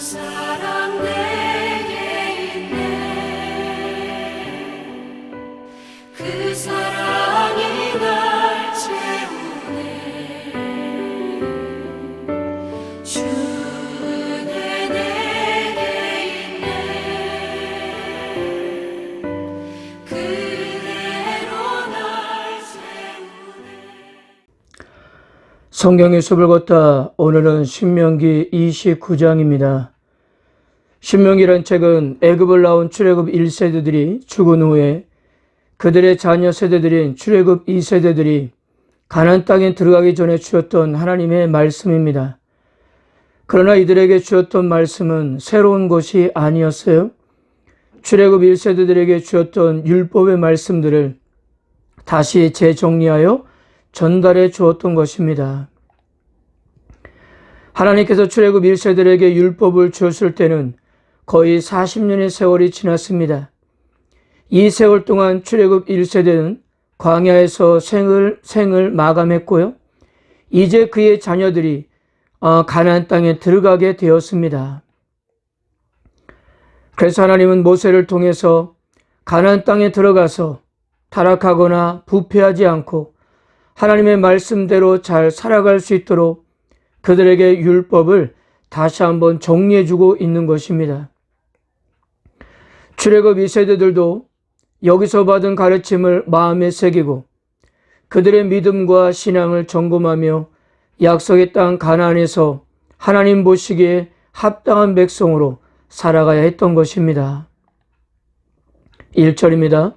사랑 내게 있네. 그 사랑이 날 채우네. 주는 내게 있네. 그대로 날 채우네. 성경의 숲을 걷다. 오늘은 신명기 29장입니다. 신명기란 책은 애굽을 나온 출애굽 1세대들이 죽은 후에 그들의 자녀 세대들인 출애굽 2세대들이 가나안 땅에 들어가기 전에 주었던 하나님의 말씀입니다. 그러나 이들에게 주었던 말씀은 새로운 것이 아니었어요. 출애굽 1세대들에게 주었던 율법의 말씀들을 다시 재정리하여 전달해 주었던 것입니다. 하나님께서 출애굽 1세대들에게 율법을 주었을 때는 거의 40년의 세월이 지났습니다. 이 세월 동안 출애굽 1세대는 광야에서 생을 마감했고요. 이제 그의 자녀들이 가나안 땅에 들어가게 되었습니다. 그래서 하나님은 모세를 통해서 가나안 땅에 들어가서 타락하거나 부패하지 않고 하나님의 말씀대로 잘 살아갈 수 있도록 그들에게 율법을 다시 한번 정리해주고 있는 것입니다. 출애굽 2세대들도 여기서 받은 가르침을 마음에 새기고 그들의 믿음과 신앙을 점검하며 약속의 땅 가나안에서 하나님 보시기에 합당한 백성으로 살아가야 했던 것입니다. 1절입니다.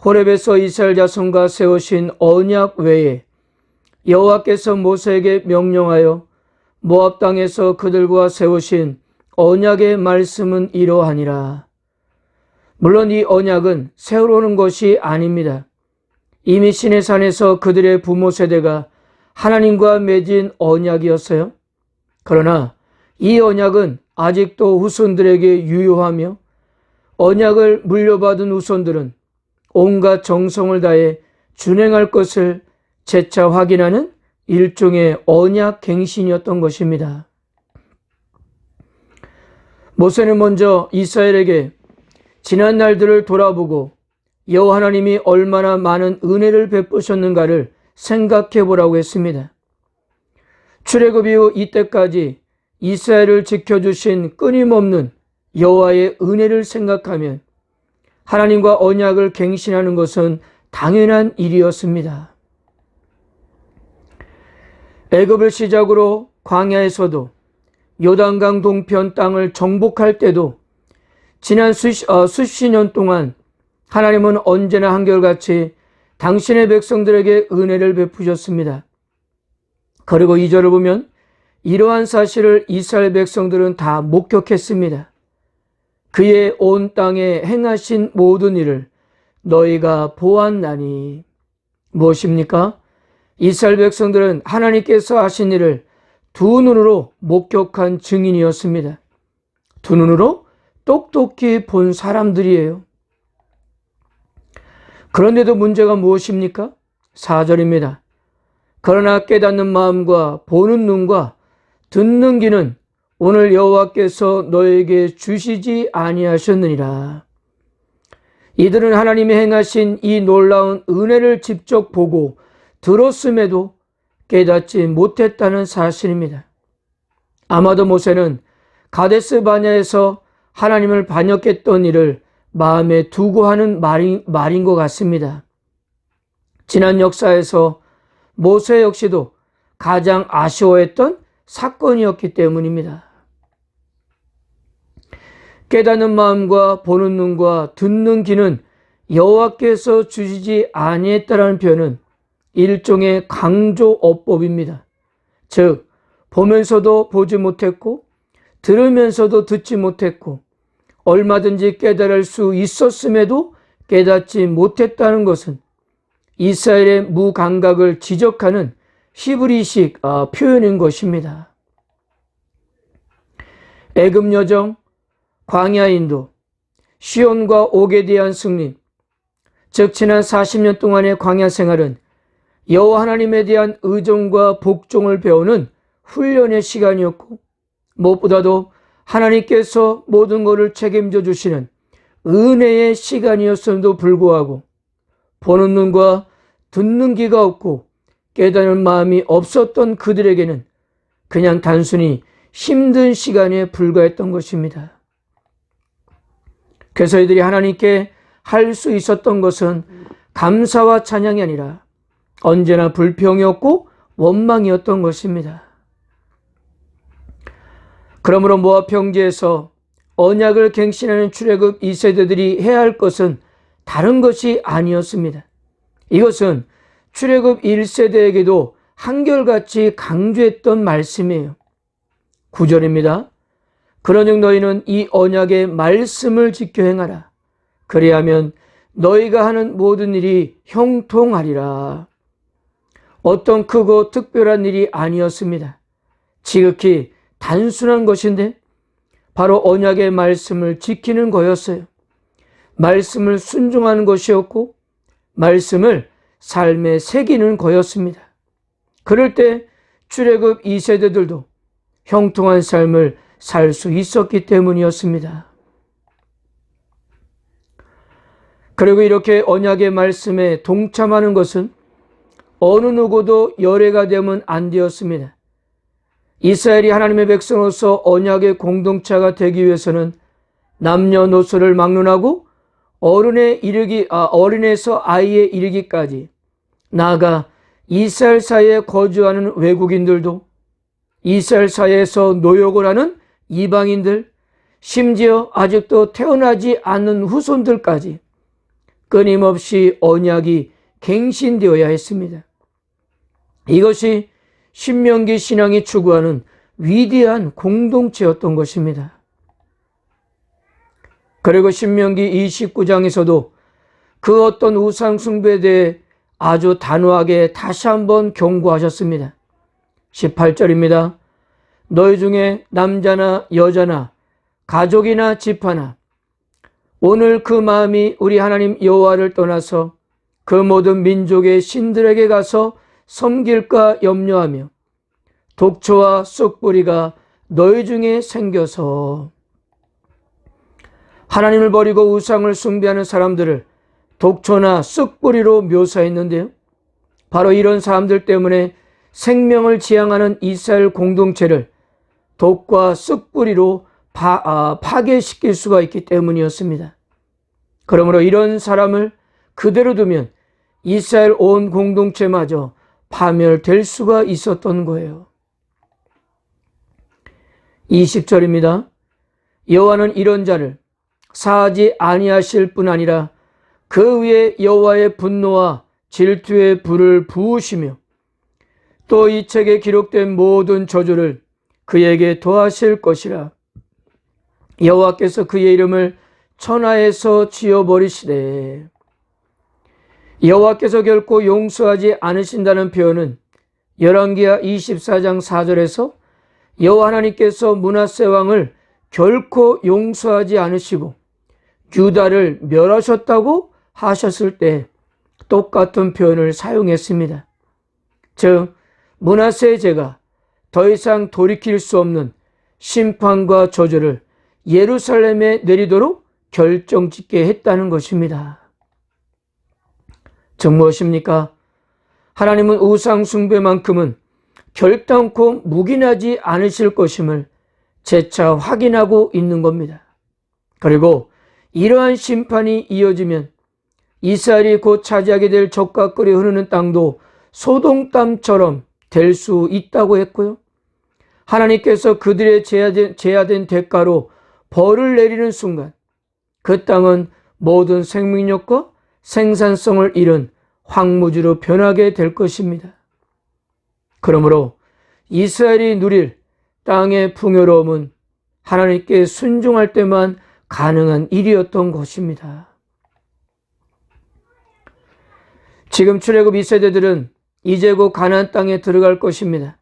호렙에서 이스라엘 자손과 세우신 언약 외에 여호와께서 모세에게 명령하여 모압 땅에서 그들과 세우신 언약의 말씀은 이러하니라. 물론 이 언약은 세우려는 것이 아닙니다. 이미 시내산에서 그들의 부모 세대가 하나님과 맺은 언약이었어요. 그러나 이 언약은 아직도 후손들에게 유효하며 언약을 물려받은 후손들은 온갖 정성을 다해 준행할 것을 재차 확인하는 일종의 언약 갱신이었던 것입니다. 모세는 먼저 이스라엘에게 지난 날들을 돌아보고 여호와 하나님이 얼마나 많은 은혜를 베푸셨는가를 생각해 보라고 했습니다. 출애굽 이후 이때까지 이스라엘을 지켜주신 끊임없는 여호와의 은혜를 생각하면 하나님과 언약을 갱신하는 것은 당연한 일이었습니다. 애굽을 시작으로 광야에서도 요단강 동편 땅을 정복할 때도 지난 수십 년 동안 하나님은 언제나 한결같이 당신의 백성들에게 은혜를 베푸셨습니다. 그리고 2절을 보면 이러한 사실을 이스라엘 백성들은 다 목격했습니다. 그의 온 땅에 행하신 모든 일을 너희가 보았나니. 무엇입니까? 이스라엘 백성들은 하나님께서 하신 일을 두 눈으로 목격한 증인이었습니다. 두 눈으로 똑똑히 본 사람들이에요. 그런데도 문제가 무엇입니까? 4절입니다. 그러나 깨닫는 마음과 보는 눈과 듣는 귀는 오늘 여호와께서 너에게 주시지 아니하셨느니라. 이들은 하나님이 행하신 이 놀라운 은혜를 직접 보고 들었음에도 깨닫지 못했다는 사실입니다. 아마도 모세는 가데스 바냐에서 하나님을 반역했던 일을 마음에 두고 하는 말인 것 같습니다. 지난 역사에서 모세 역시도 가장 아쉬워했던 사건이었기 때문입니다. 깨닫는 마음과 보는 눈과 듣는 귀는 여호와께서 주시지 아니했다라는 표현은 일종의 강조어법입니다. 즉 보면서도 보지 못했고 들으면서도 듣지 못했고 얼마든지 깨달을 수 있었음에도 깨닫지 못했다는 것은 이스라엘의 무감각을 지적하는 히브리식 표현인 것입니다. 애굽 여정, 광야 인도, 시온과 옥에 대한 승리, 즉 지난 40년 동안의 광야 생활은 여호와 하나님에 대한 의존과 복종을 배우는 훈련의 시간이었고 무엇보다도 하나님께서 모든 것을 책임져 주시는 은혜의 시간이었음에도 불구하고 보는 눈과 듣는 귀가 없고 깨닫는 마음이 없었던 그들에게는 그냥 단순히 힘든 시간에 불과했던 것입니다. 그래서 이들이 하나님께 할 수 있었던 것은 감사와 찬양이 아니라 언제나 불평이었고 원망이었던 것입니다. 그러므로 모압 평지에서 언약을 갱신하는 출애굽 2세대들이 해야 할 것은 다른 것이 아니었습니다. 이것은 출애굽 1세대에게도 한결같이 강조했던 말씀이에요. 9절입니다. 그러즉 너희는 이 언약의 말씀을 지켜 행하라. 그리하면 너희가 하는 모든 일이 형통하리라. 어떤 크고 특별한 일이 아니었습니다. 지극히 단순한 것인데 바로 언약의 말씀을 지키는 거였어요. 말씀을 순종하는 것이었고 말씀을 삶에 새기는 거였습니다. 그럴 때 출애굽 2세대들도 형통한 삶을 살 수 있었기 때문이었습니다. 그리고 이렇게 언약의 말씀에 동참하는 것은 어느 누구도 열애가 되면 안 되었습니다. 이스라엘이 하나님의 백성으로서 언약의 공동체가 되기 위해서는 남녀노소를 막론하고 어린에서 아이에 이르기까지 나아가 이스라엘 사이에 거주하는 외국인들도 이스라엘 사이에서 노역을 하는 이방인들, 심지어 아직도 태어나지 않는 후손들까지 끊임없이 언약이 갱신되어야 했습니다. 이것이 신명기 신앙이 추구하는 위대한 공동체였던 것입니다. 그리고 신명기 29장에서도 그 어떤 우상 숭배에 대해 아주 단호하게 다시 한번 경고하셨습니다. 18절입니다. 너희 중에 남자나 여자나 가족이나 집하나 오늘 그 마음이 우리 하나님 여호와를 떠나서 그 모든 민족의 신들에게 가서 섬길까 염려하며 독초와 쑥뿌리가 너희 중에 생겨서 하나님을 버리고 우상을 숭배하는 사람들을 독초나 쑥뿌리로 묘사했는데요. 바로 이런 사람들 때문에 생명을 지향하는 이스라엘 공동체를 독과 쑥뿌리로 파괴시킬 수가 있기 때문이었습니다. 그러므로 이런 사람을 그대로 두면 이스라엘 온 공동체마저 파멸될 수가 있었던 거예요. 20절입니다. 여호와는 이런 자를 사하지 아니하실 뿐 아니라 그 위에 여호와의 분노와 질투의 불을 부으시며 또 이 책에 기록된 모든 저주를 그에게 더하실 것이라. 여호와께서 그의 이름을 천하에서 지워버리시되. 여호와께서 결코 용서하지 않으신다는 표현은 열왕기하 24장 4절에서 여호와 하나님께서 므낫세 왕을 결코 용서하지 않으시고 유다를 멸하셨다고 하셨을 때 똑같은 표현을 사용했습니다. 즉 므낫세의 죄가 더 이상 돌이킬 수 없는 심판과 저주를 예루살렘에 내리도록 결정짓게 했다는 것입니다. 즉 무엇입니까? 하나님은 우상 숭배만큼은 결단코 묵인하지 않으실 것임을 재차 확인하고 있는 겁니다. 그리고 이러한 심판이 이어지면 이스라엘이 곧 차지하게 될 적과 끓이 흐르는 땅도 소돔 땅처럼 될 수 있다고 했고요. 하나님께서 그들의 제하된 대가로 벌을 내리는 순간 그 땅은 모든 생명력과 생산성을 잃은 황무지로 변하게 될 것입니다. 그러므로 이스라엘이 누릴 땅의 풍요로움은 하나님께 순종할 때만 가능한 일이었던 것입니다. 지금 출애굽 2세대들은 이제 곧 가나안 땅에 들어갈 것입니다.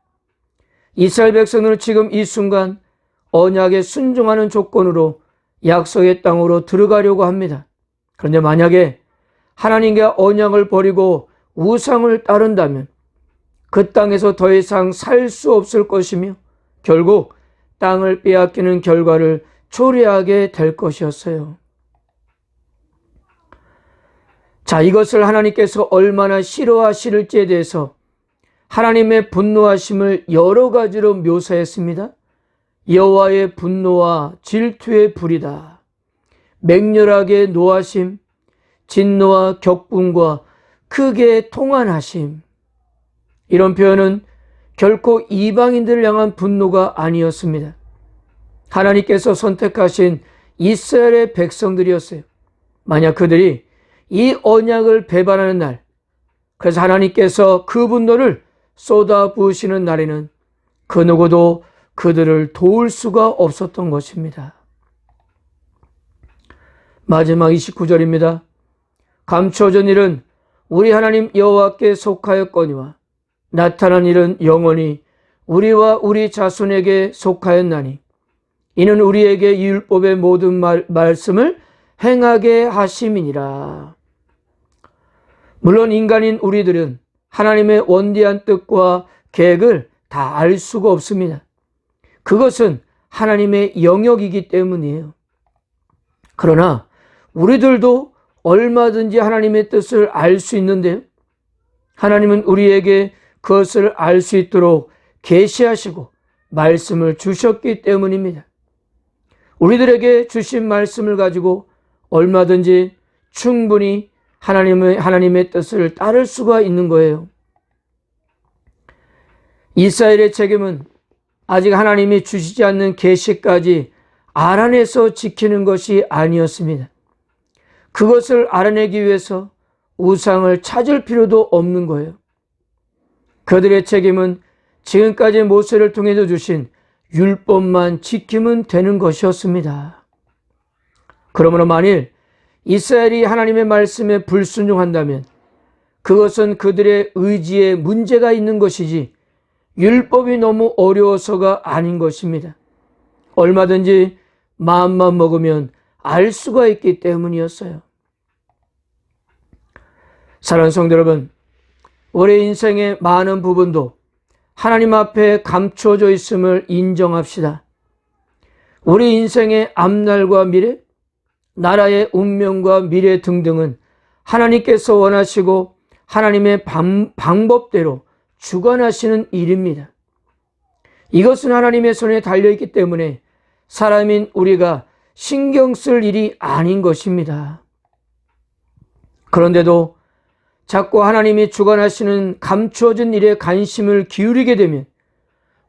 이스라엘 백성들은 지금 이 순간 언약에 순종하는 조건으로 약속의 땅으로 들어가려고 합니다. 그런데 만약에 하나님과 언약을 버리고 우상을 따른다면 그 땅에서 더 이상 살 수 없을 것이며 결국 땅을 빼앗기는 결과를 초래하게 될 것이었어요. 자, 이것을 하나님께서 얼마나 싫어하실지에 대해서 하나님의 분노하심을 여러 가지로 묘사했습니다. 여호와의 분노와 질투의 불이다. 맹렬하게 노하심, 진노와 격분과 크게 통한하심. 이런 표현은 결코 이방인들을 향한 분노가 아니었습니다. 하나님께서 선택하신 이스라엘의 백성들이었어요. 만약 그들이 이 언약을 배반하는 날, 그래서 하나님께서 그 분노를 쏟아부으시는 날에는 그 누구도 그들을 도울 수가 없었던 것입니다. 마지막 29절입니다. 감추어진 일은 우리 하나님 여호와께 속하였거니와 나타난 일은 영원히 우리와 우리 자손에게 속하였나니 이는 우리에게 이 율법의 모든 말씀을 행하게 하심이니라. 물론 인간인 우리들은 하나님의 원대한 뜻과 계획을 다 알 수가 없습니다. 그것은 하나님의 영역이기 때문이에요. 그러나 우리들도 얼마든지 하나님의 뜻을 알 수 있는데요. 하나님은 우리에게 그것을 알 수 있도록 계시하시고 말씀을 주셨기 때문입니다. 우리들에게 주신 말씀을 가지고 얼마든지 충분히 하나님의 뜻을 따를 수가 있는 거예요. 이스라엘의 책임은 아직 하나님이 주시지 않는 계시까지 알아내서 지키는 것이 아니었습니다. 그것을 알아내기 위해서 우상을 찾을 필요도 없는 거예요. 그들의 책임은 지금까지 모세를 통해서 주신 율법만 지키면 되는 것이었습니다. 그러므로 만일 이스라엘이 하나님의 말씀에 불순종한다면 그것은 그들의 의지에 문제가 있는 것이지 율법이 너무 어려워서가 아닌 것입니다. 얼마든지 마음만 먹으면 알 수가 있기 때문이었어요. 사랑하는 성도 여러분, 우리 인생의 많은 부분도 하나님 앞에 감춰져 있음을 인정합시다. 우리 인생의 앞날과 미래, 나라의 운명과 미래 등등은 하나님께서 원하시고 하나님의 방법대로 주관하시는 일입니다. 이것은 하나님의 손에 달려있기 때문에 사람인 우리가 신경 쓸 일이 아닌 것입니다. 그런데도 자꾸 하나님이 주관하시는 감추어진 일에 관심을 기울이게 되면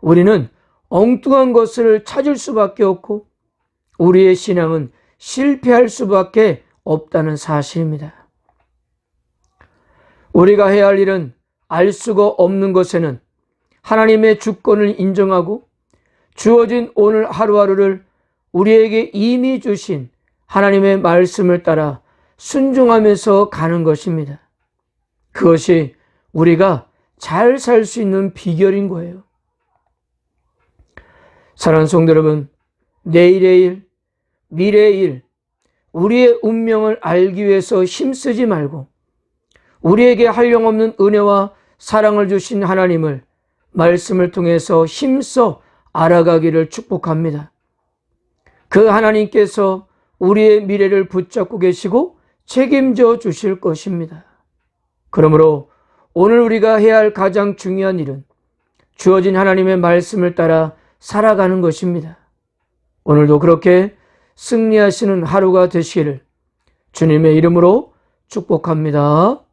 우리는 엉뚱한 것을 찾을 수밖에 없고 우리의 신앙은 실패할 수밖에 없다는 사실입니다. 우리가 해야 할 일은 알 수가 없는 것에는 하나님의 주권을 인정하고 주어진 오늘 하루하루를 우리에게 이미 주신 하나님의 말씀을 따라 순종하면서 가는 것입니다. 그것이 우리가 잘 살 수 있는 비결인 거예요. 사랑하는 성도 여러분, 내일의 일, 미래의 일, 우리의 운명을 알기 위해서 힘쓰지 말고 우리에게 한량없는 은혜와 사랑을 주신 하나님을 말씀을 통해서 힘써 알아가기를 축복합니다. 그 하나님께서 우리의 미래를 붙잡고 계시고 책임져 주실 것입니다. 그러므로 오늘 우리가 해야 할 가장 중요한 일은 주어진 하나님의 말씀을 따라 살아가는 것입니다. 오늘도 그렇게 승리하시는 하루가 되시기를 주님의 이름으로 축복합니다.